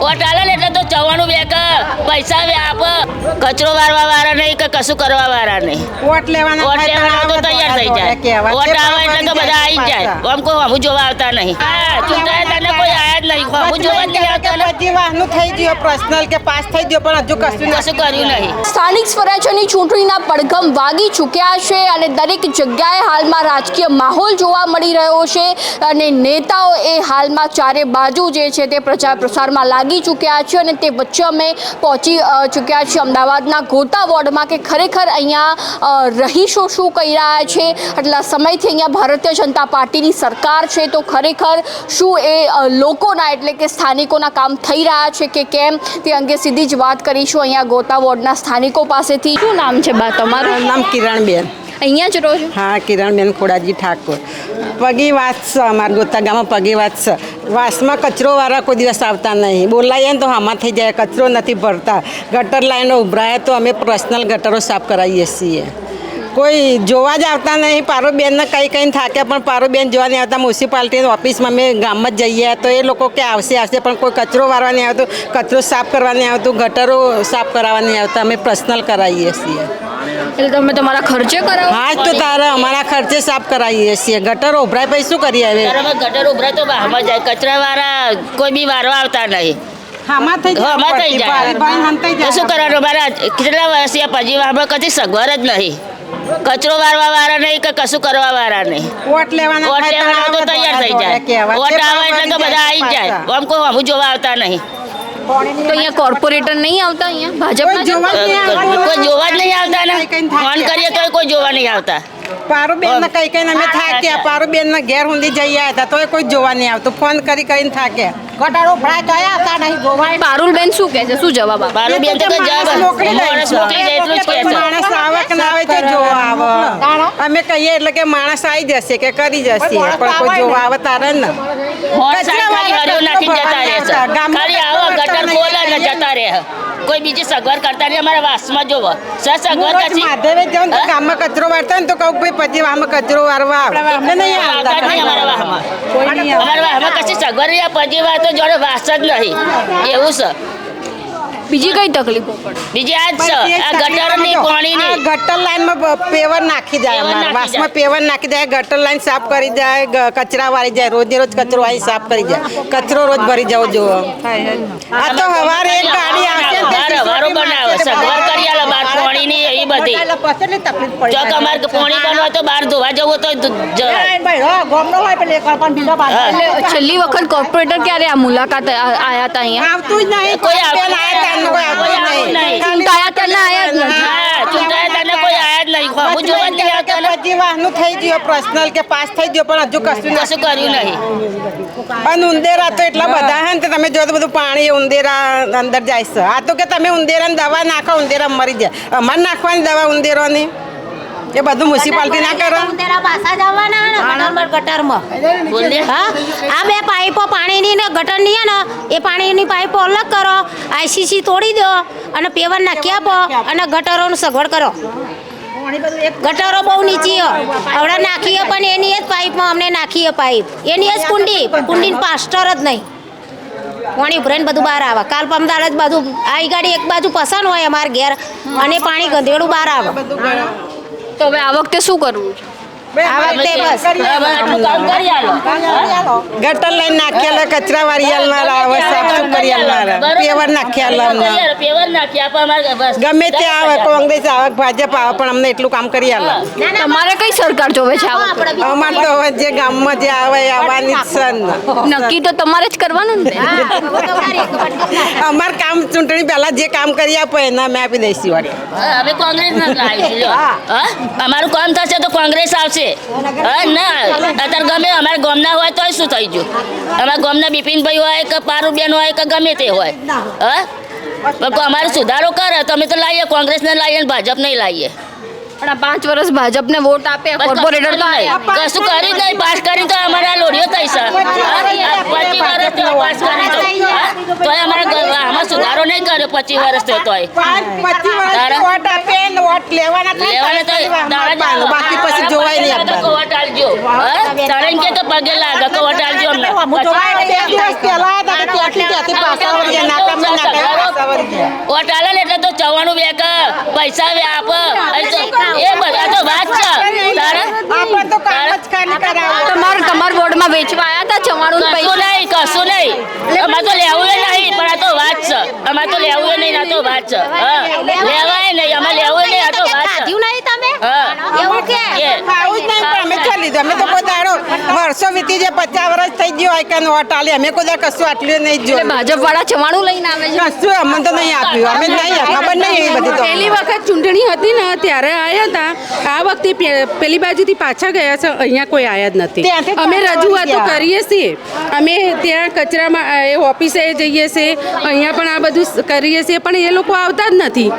Vote આલે ને એટલે તો જવાનું બેક પૈસા આપ કચરો વારવા વાળા નહીં કે કશું કરવા વાળા નહીં. વોટ લેવાના તો તૈયાર થઈ જાય. વોટ આવે એટલે તો બધા આવી જાય. આમ કોઈ હમું જોવા આવતા નહીં. ચૂંટાય તને કોઈ આયા જ નહીં. હમું જોવા જ નહીં આવતા ને. બધી વાહનું થઈ ગયો પર્સનલ કે પાસ થઈ ગયો પણ હજુ કશું કર્યું નહીં. સ્થાનિક સ્વરાજ્યની ચૂંટણીના પડઘમ વાગી ચૂક્યા છે અને દરેક જગ્યાએ હાલમાં રાજકીય માહોલ જોવા મળી રહ્યો છે અને નેતાઓ એ હાલમાં ચારે બાજુ જે છે તે પ્રચાર પ્રસારમાં લાગી ચૂક્યા છે અને તે વચ્ચે અમે પહોંચી ચૂક્યા છીએ અમદાવાદના ગોતા વોર્ડમાં કે ખરેખર અહીંયા રહીશો શું કહી રહ્યા છે. આટલા સમયથી અહીંયા ભારતીય જનતા પાર્ટીની સરકાર છે તો ખરેખર શું એ લોકોના એટલે કે સ્થાનિકોના કામ થઈ રહ્યા છે કે કેમ તે અંગે સીધી જ વાત કરીશું અહીંયા ગોતા વોર્ડના સ્થાનિકો પાસેથી. શું નામ છે બા તમારું? નામ કિરણબેન. અહીંયા જ રહો છો? હા, કિરણબેન ખોડાજી ઠાકોર. પગી વાત છે અમારા ગોતા ગામમાં પગી વાત છે. વાસમાં કચરો વાળા કોઈ દિવસ આવતા નહીં. બોલાવીએ ને તો આમાં થઈ જાય. કચરો નથી ભરતા. ગટર લાઈનો ઉભરાય તો અમે પર્સનલ ગટરો સાફ કરાવીએ છીએ. કોઈ જોવા જ આવતા નહીં. પારુબેનને કંઈ થાકે પણ પારુબેન જોવા નહીં આવતા. મ્યુનિસિપાલિટીની ઓફિસમાં અમે ગામમાં જઈએ તો એ લોકો કે આવશે પણ કોઈ કચરો વારવા નહીં આવતું, કચરો સાફ કરવા નહીં આવતું, ગટરો સાફ કરાવવા નહીં આવતા. અમે પર્સનલ કરાવીએ છીએ. એટલે તમે તમારા ખર્ચે કરાવો? હા, તો તારે અમારા ખર્ચે સાફ કરાવીએ છીએ. ગટર ઉભરાય પછી શું કરીએ હવે? ગટર ઉભરાય તો બહારમાં જાય. કચરા વાળા કોઈ બી વારવા આવતા નહીં. હામાં થઈ જાય. શું કરવાનું? મારા કેટલા વર્ષથી પછી આપણે કદી સગવડ જ નહીં. કચરો વારવા વાળા નહીં કે કશું કરવા વાળા નહીં. વોટ લેવાના તો તૈયાર થઈ જાય. વોટ આવે એટલે તો બધા આવી જાય. આમ કોઈ હમું જોવા આવતા નહીં. તો અહીંયા કોર્પોરેટર નહીં આવતા? અહીંયા ભાજપના કોઈ જોવા જ નહીં આવતા ને. ફોન કરીએ તો કોઈ જોવા નહીં આવતા. પારુબેન કઈ અમે થાક્યા. પારુબેન ઘેર સુધી જઈ આવ્યા હતા તો કોઈ જોવા નહીં આવતું. ફોન કરીને થાક્યા. ગટરો ભરાય તો આવતા નહીં જોવા. પારુલબેન શું કહે છે? શું જવાબ આપે? પારુબેન તો માણસ મોકલી જાય એટલું જ કહે છે. માણસ આવે કે ના આવે તો જોવા આવે. અમે કહીએ એટલે કે માણસ આવી જશે કે કરી જશે પણ કોઈ જોવા આવે તારે ને. ખાલી આવો ગટર ખોલે ને જતા રહે. કોઈ બીજી સગવડ કરતા નહીં. અમારા વાસમાં જોવો સગવડ પછી માધવે જાઉં તો ગામમાં કચરો વાળતા ને તો કહું ભાઈ પછી આમાં કચરો વારવા આવે. અમને નહીં આવતા અમારા વાહમાં કશી સગવડ પછી વાર તો જોડે વાસ જ નહીં. એવું છે. બીજી કઈ તકલીફો પડે? બીજી આ જ છે. આ ગટરની પાણીની ગટર લાઈનમાં પેવર નાખી જાય. અમારા વાસમાં પેવર નાખી જાય. ગટર લાઈન સાફ કરી જાય. કચરા વાળી જાય. રોજે રોજ કચરો આવી સાફ કરી જાય. કચરો રોજ ભરી જવો જોવો. આ તો હવારે એક ગાડી આવશે હવારો બનાવે સગવડ કરી આલે. બહાર પાણીની એવી બધી જો અમારે પાણી બનવા તો બહાર ધોવા જવું તો છેલ્લી વખત કોર્પોરેટર ક્યારે આ મુલાકાત આયા હતા અહીંયા? આવતું જ નહીં. કોઈ આવતું નહીં. ચૂંટાયા ત્યારના આયા જ નથી. ચૂંટાયા તને કોઈ આયા જ નહીં. હું જોવા જ નહીં આવતા ને. બધી વાહનું થઈ ગયો પર્સનલ કે પાસ થઈ ગયો પણ હજુ કશું કર્યું નહીં. અને ઉંદેરા તો એટલા બધા હે ને તમે જો તો બધું પાણી ઉંદેરા અંદર જાય છે. આ તો કે તમે ઉંદેરાની દવા નાખો ઉંદેરા મરી જાય. અમારે નાખવાની દવા ઉંદેરોની એ બધું મ્યુનિસિપાલિટી ના કરે. ઉંદેરા પાછા જવાના ગટરમાં. હા, આ બે પાઇપો પાણીની ને ગટરની હે ને એ પાણીની પાઇપો અલગ કરો. આઈસીસી તોડી દો અને પેવર નાખી આપો અને ગટરોનું સગવડ કરો. ગટરો બહુ નીચી હવે નાખીએ પણ એની જ પાઇપમાં અમને નાખીએ પાઇપ એની જ કુંડીને પાસ્ટર જ નહીં. પાણી ઉભરાઈને બધું બહાર આવે. કાલ પમદાડ જ બધું આ ગાડી એક બાજુ પસંદ હોય અમારા ઘેર અને પાણી ગંધેડું બહાર આવે. તો હવે આ વખતે શું કરવું છે? આ વખતે બસ ગટર લાઈન નાખેલા કચરા વાળી આલનારા સાફ કરી આલનારા પેવર નાખ્યા ગમે તે આવે કોંગ્રેસ આવે ભાજપ આવે પણ અમને એટલું કામ કરી આલે. તમારે કઈ સરકાર જોવે છે? અમારે તો હવે જે ગામમાં જે આવે એ આવવાની જ છે ને. નક્કી તો તમારે જ કરવાનું ને. અમાર કામ ચૂંટણી પહેલા જે કામ કરી આપો એના અમે આપી દઈશું. હવે કોંગ્રેસ અમારું કામ થશે તો કોંગ્રેસ આવશે. ના અત્યારે ગમે અમારા ગામના હોય તો શું થઈ ગયું? અમારા ગામના બિપિનભાઈ હોય કે પારુબેન હોય કે ગમે તે હોય અમારે સુધારો કરે તો અમે તો લાવીએ. કોંગ્રેસને લાવીએ ભાજપ નહીં લાવીએ. પણ 5 વર્ષ ભાજપને વોટ આપે કોર્પોરેટર તો કશું કરી નહીં. પાસ કરી તો અમારા લોડીઓ થઈ છે. 25 વર્ષ પાસ કરી તો અમારા સુધારો નહીં કર્યો 25 વર્ષ થયો તોય. બાકી પછી જોવાય નહીં. વોટ આલજો તરણ કે પગે લાગે વોટ આલજો અમને. વોટ આલે ને એટલે તો ચવાણું બેક પૈસા આપ એ બધા તો વાત છે તારે આપણે તો કામ જ ખાલી કરાવો. તમારા વોર્ડમાં વેચવા આવ્યા હતા ચવાણું કશું નહીં અમારે તો લેવું નહીં પણ આ તો વાત છે અમારે તો લેવું નહીં આ તો વાત છે હા લેવાય નહીં અમે લેવું નહીં આ તો વાત છે ખાધ્યું નહીં તમે હા એવું કે ખાવું જ નહીં પણ અમે ચાલી લીધું. અમે તો કોઈ દાડો વર્ષો વીતી જાય 50 વર્ષ થઈ ગયો હોય કે વોટ આલી અમે કોઈ દાડો કશું આટલું નહીં એટલે જોયું. ભાજપ વાળા ચવાણું લઈને આવે છે કશું અમને તો નહીં આપ્યું. અમે નહીં ખબર નહીં એવી બધી તો પહેલી વખત ચૂંટણી હતી ને ત્યારે આવ્યા હતા. આ વખતે પેલી બાજુથી પાછા ગયા છે, અહીંયા કોઈ આવ્યા જ નથી. ત્યાંથી અમે પાછા રજૂઆતો ગયા. કરીએ છીએ. અમે ત્યાં કચરામાં એ ઓફિસે જઈએ છીએ, અહીંયા પણ આ બધું કરીએ છીએ, પણ એ લોકો આવતા જ નથી.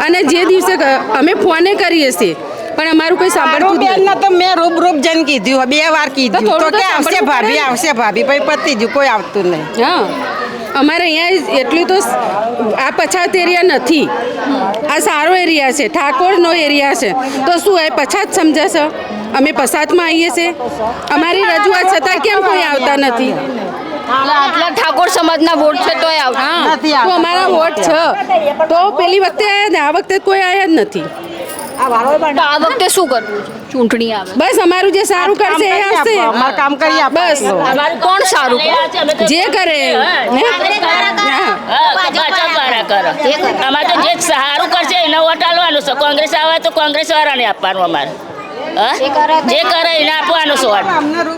અને જે દિવસે અમે ફોને કરીએ છીએ પણ અમારું કોઈ સાંભળતું જ નથી. બેન તો મેં રૂબરૂપ જન કીધું 2 વાર કીધું તો તો થોડું કે તો આવશે સાંભળવું ભાભી પડે ને. આવશે ભાભી પછી પતી ગયું કોઈ આવતું નહીં. હા અમારે અહીંયા એટલું તો આ પછાત એરિયા નથી, આ સારો એરિયા છે, ઠાકોરનો એરિયા છે. તો શું એ પછાત સમજે છે? અમે પછાતમાં આવીએ છીએ. અમારી રજૂઆત છતાં કેમ કોઈ આવતા નથી? આટલા ઠાકોર સમાજના વોટ છે તોય આવતા હા નથી તો આવતા. અમારા વોટ છે તો પેલી વખતે આવ્યા ને આ વખતે કોઈ આવ્યા જ નથી. તો આ વખતે શું કરવું છે ચૂંટણી આવે બસ અમારું જે સારું કરશે એ આવશે. અમારે કામ કરી આપો. બસ કોણ સારું જે કરે હે? હા ભાજપ વાળા કરે અમારે તો જે સારું કરશે એને વોટ આલવાનું છે. કોંગ્રેસ આવે તો કોંગ્રેસ વાળાને આપવાનું અમારે હા જે કરે એને આપવાનું છે વોટ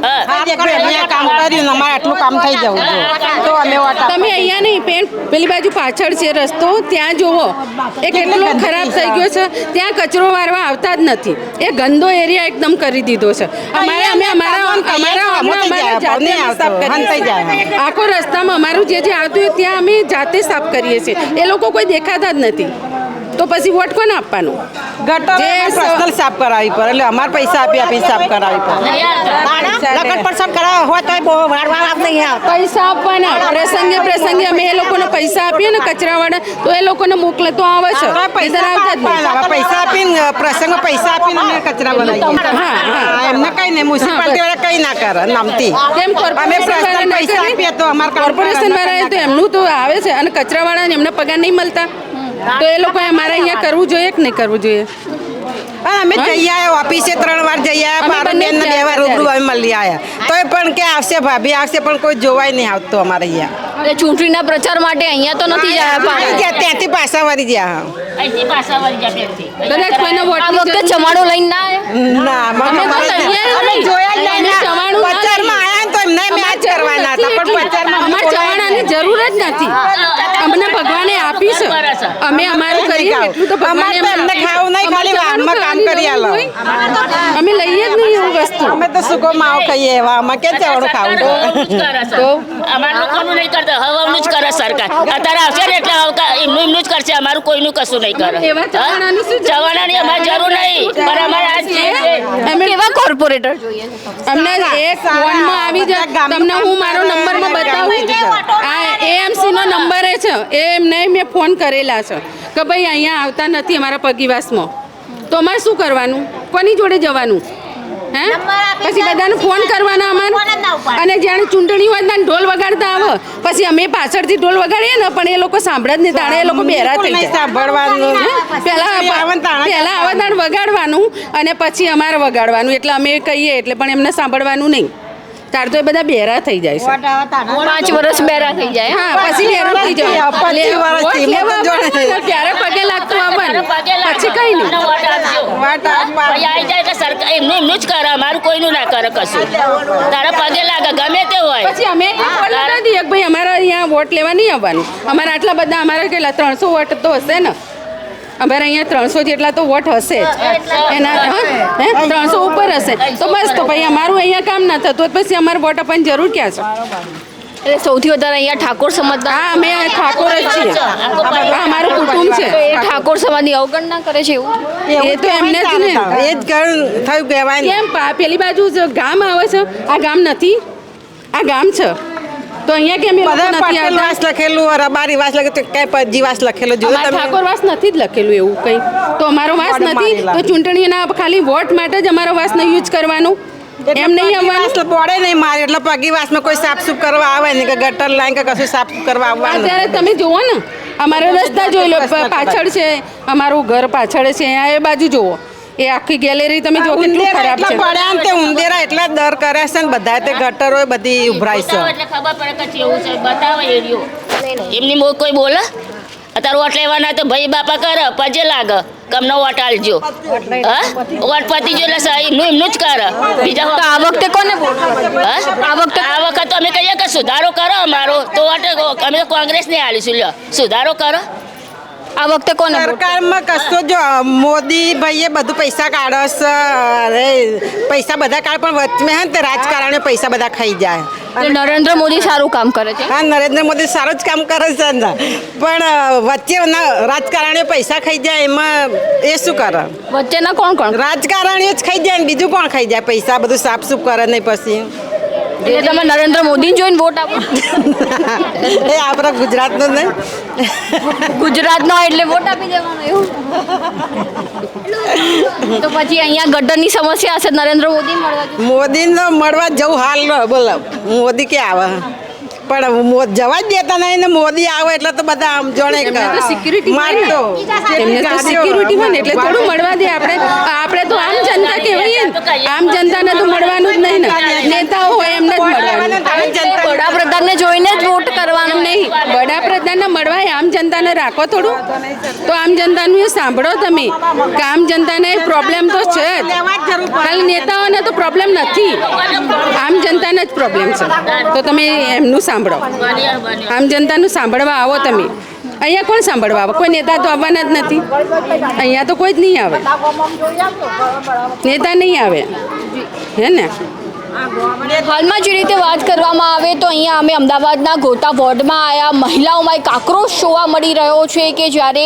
હા હા, જે કોઈ અમે આ કામ કર્યું ને અમારે આટલું કામ થઈ જવું જોઈએ તો અમે વોટ આપીએ. તમે અહીંયા નહીં પેલી બાજુ પાછળ છે રસ્તો, ત્યાં જુઓ એ કેટલો ખરાબ થઈ ગયો છે. ત્યાં કચરો વારવા આવતા જ નથી. એ ગંદો એરિયા એકદમ કરી દીધો છે. અમારે અમે અમારા જાતે સાફ કરીએ. આખો રસ્તામાં અમારું જે આવતું હોય ત્યાં અમે જાતે સાફ કરીએ છીએ. એ લોકો કોઈ દેખાતા જ નથી. તો પછી વોટ કોને આપવાનો? ગટર જે પર્સનલ સાફ કરાવી પડે એટલે અમારે પૈસા આપી સાફ કરાવી પડે. લગન પર્સન કરાવવા હોય તો બહુ વાળવા નહીં આવે. પૈસા આપવાના પ્રસંગે અમે એ લોકોને પૈસા આપીએ ને કચરાવાળા તો એ લોકોને મોકલે તો આવે છે. પૈસા નહીંતર આવતા જ નહીં. હવે પૈસા આપીને પ્રસંગ પૈસા આપીને અમે કચરા બનાવીએ. હા, હા. એમને કઈ નહીં મ્યુનિસિપાલિટી વાળા કઈ ના કરે નામથી. કેમ અમે પર્સનલ પૈસા આપીએ તો અમારે કોર્પોરેશન વાળાએ તો એમનું તો આવે છે અને કચરાવાળાને એમને પગાર નહીં મળતા. તો એ લોકોએ અમારે અહીંયા કરવું જોઈએ કે નહીં કરવું જોઈએ? અમે જઈ આવ્યા ઓફિસે 3 વાર જઈ આવ્યા. અમે મારા બંને બેન જ ને 2 વાર ગયા રૂબરૂ અમે મળી આવ્યા તોય પણ કે આવશે ભાભી આવશે પણ કોઈ જોવાય નહીં આવતું અમારે અહીંયા. એટલે ચૂંટણીના પ્રચાર માટે અહીંયા તો નથી આવી જાય ગયા ત્યાંથી પાછા વળી ગયા. અહીંથી પાછા વળી જાય પેલથી. કદાચ કોઈને વોટ આ વખતે ચવાણું લઈને ના આવ્યા? ના અમે તો અહીંયા અમે જોયા જ નહીં. અમે ચવાણું ના પ્રચારમાં આયા ને તો એમને મેચ કરવાના હતા પણ પ્રચારમાં અમારે ચવાણાની જરૂર જ નથી. અમને ભગવાને આપી છે. અમે અમારું કરીએ એટલું તો ભગવાને અમારે તો એમને ખાવું નહીં, ખાલી વારમાં કામ કરી આલો. અમે લઈએ જ નહીં એવું વસ્તુ. અમે તો સુકો માવો કહીએ એવા અમે કે ચાવડું ખાવું તો અમારું લોકોનું નહીં કરતા હવાનું જ કરે સરકાર. અત્યારે આવશે ને એટલે એમનું જ કરશે. અમારું કોઈનું કશું નહીં કરે. એવા ચવાણાની શું જરૂર? ચવાણાની અમારે જરૂર નહીં પણ અમારે આ જે છે અમે કેવા કોર્પોરેટર જોઈએ અમને એક ફોનમાં આવી જાય. તમને હું મારો નંબરમાં બતાવું. આ AMC નો નંબર છે. એ એમને મેં ફોન કરેલા છે કે ભાઈ અહીંયા આવતા નથી અમારા પગીવાસમાં. તો અમારે શું કરવાનું? કોની જોડે જવાનું? હે પછી બધાને ફોન કરવાના અમારે. અને જ્યારે ચૂંટણી હોય ત્યારે ઢોલ વગાડતા આવે પછી અમે પાછળથી ઢોલ વગાડીએ ને પણ એ લોકો સાંભળે જ નહીં. તાણે એ લોકો બેરા થઈ નહીં જાય. સાંભળવાનું. પહેલા આવતાણ વગાડવાનું અને પછી અમારે વગાડવાનું. એટલે અમે કહીએ એટલે પણ એમને સાંભળવાનું નહીં. તાર તો એ બધા બેરા થઈ જાય છે. 5 વર્ષ બેરા થઈ જાય હા પછી બેરા થઈ જાય. 25 વર્ષથી વોટ લેવા મેં તો જોડે. આવવાનું, ત્યારે પગે લાગતું આવવાનું પછી કઈ નહીં. વાટ આપવા. પછી આવી જાય એટલે સરકાર એમનું જ કરે. અમારું કોઈનું ના કરે કશું. તારા પગે લાગે ગમે તે હોય. પછી અમે બોલતા દઈએ કે ભાઈ અમારા અહીંયા વોટ લેવા નહીં આવવાનું. અમારા આટલા બધા અમારે કેટલા 300 વોટ તો હશે ને. અમારે અહીંયા 300 જેટલા તો વોટ હશે જ. એના 300 ઉપર હશે તો બસ. તો ભાઈ અમારું અહીંયા કામ ના થતું હોય પછી અમારે વોટ આપવાની જરૂર ક્યાં છે? એટલે સૌથી વધારે અહીંયા ઠાકોર સમાજના હા અમે ઠાકોર જ છીએ. આ અમારું કુટુંબ છે. એ ઠાકોર સમાજની અવગણના કરે છે એવું એ તો એમને જ ને. એ જ થયું કહેવાય ને. કેમ પેલી બાજુ જે ગામ આવે છે આ ગામ નથી? આ ગામ છે તો અહીંયા કેમ એ લોકો બધા નથી પટેલ આવતા? વાસ લખેલું રબારી વાસ લખેલું કઈ પજી વાસ લખેલું જોયું અમારા તમે? ઠાકોર વાસ નથી જ લખેલું એવું કંઈ. તો અમારો વાસ વોર્ડ નથી મારેલા. તો ચૂંટણીના ખાલી વોટ માટે જ અમારો વાસનો યુઝ કરવાનું એમ નહીં આવવાનું. બોડે નહીં મારે એટલે પગી વાસમાં કોઈ સાફ સુફ કરવા આવે ને કે ગટર લાઈન કે કશું સાફ કરવા આવવાનું. અત્યારે તમે જુઓ ને અમારો રસ્તા જોઈ લો, પાછળ છે અમારું ઘર, પાછળ છે, અહીંયા એ બાજુ જુઓ, એ આખી ગેલેરી તમે જો કેટલું ખરાબ છે. પડ્યા ને તે ઉંદેરા એટલા દર કરે છે ને બધા તે ગટરો બધી ઉભરાય છે. એટલે ખબર પડે કે કેવું છે, બતાવો એરિયો. એમની કોઈ બોલે અત્યારે વોટ લેવાના તો ભાઈ બાપા કરે, પજે લાગે કમનો વોટ આલજો. હા વોટ પતી જો એટલે એમનું જ કરે. બીજા તો આ વખતે કોને વોટ આ વખત તો અમે કહીએ કે સુધારો કરો અમારો, તો વોટ અમે તો કોંગ્રેસને આલીશું. લ્યો સુધારો કરો. આ વખતે કોને વોટ? સરકારમાં કશું જો મોદી ભાઈએ બધું પૈસા કાઢે છે, અરે પૈસા બધા કાઢે પણ વચમે હે ને તે રાજકારણીઓ પૈસા બધા ખાઈ જાય. તો નરેન્દ્ર મોદી સારું કામ કરે છે. હા નરેન્દ્ર મોદી સારું જ કામ કરે છે ને, પણ વચ્ચે રાજકારણીઓ પૈસા ખાઈ જાય એમાં એ શું કરે? વચ્ચેના કોણ કોણ? રાજકારણીઓ જ ખાઈ જાય ને બીજું કોણ ખાઈ જાય? પૈસા બધું સાફ સુફ કરે નહીં પછી. એટલે તમે નરેન્દ્ર મોદીને જોઈને વોટ આપો? એ આપણા ગુજરાતનો નહીં, ગુજરાતનો એટલે વોટ આપી દેવાનો એવું? તો પછી અહીંયા ગટરની સમસ્યા હશે, નરેન્દ્ર મોદી મળવા જોઈએ. મોદીને મળવા જવું હાલ બોલો, મોદી ક્યાં આવે? પણ જવા જ દેતા નહીં ને, મોદી આવે એટલે તો બધા આમ જોડે સિક્યુરિટી મારતો એમને તો સિક્યુરિટી હોય ને એટલે થોડું મળવા દે. આપણે તો આમ જનતા કહેવાય ને, આમ જનતાને તો મળવાનું જ નહીં ને, નેતાઓ હોય એમને જ મળવાનું. વડાપ્રધાનને જોઈને જ વોટ કરવાનો નહીં, વડાપ્રધાનને મળવાય, આમ જનતાને રાખો થોડું. તો આમ જનતાનું એ સાંભળો તમે કે આમ જનતાને પ્રોબ્લેમ તો છે જ, ખાલી નેતાઓને તો પ્રોબ્લેમ નથી, આમ જનતાને જ પ્રોબ્લેમ છે. તો તમે એમનું સાંભળો, આમ જનતાનું સાંભળવા આવો તમે. અહીંયા કોણ સાંભળવા આવે? કોઈ નેતા તો આવવાના જ નથી, અહીંયા તો કોઈ જ નહીં આવે, નેતા નહીં આવે, હે ને? હાલમાં જે રીતે વાત કરવામાં આવે તો અહીંયા અમે અમદાવાદના ગોતા વોર્ડમાં આવ્યા. મહિલાઓમાં એક આક્રોશ જોવા મળી રહ્યો છે કે જ્યારે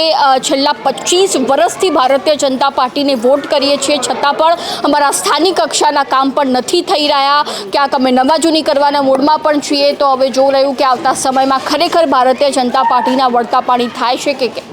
છેલ્લા 25 વર્ષથી ભારતીય જનતા પાર્ટીને વોટ કરીએ છીએ છતાં પણ અમારા સ્થાનિક કક્ષાના કામ પણ નથી થઈ રહ્યા. ક્યાંક અમે નવા જૂની કરવાના મૂડમાં પણ છીએ. તો હવે જોઈ રહ્યું કે આવતા સમયમાં ખરેખર ભારતીય જનતા પાર્ટીના વળતા પાણી થાય છે કે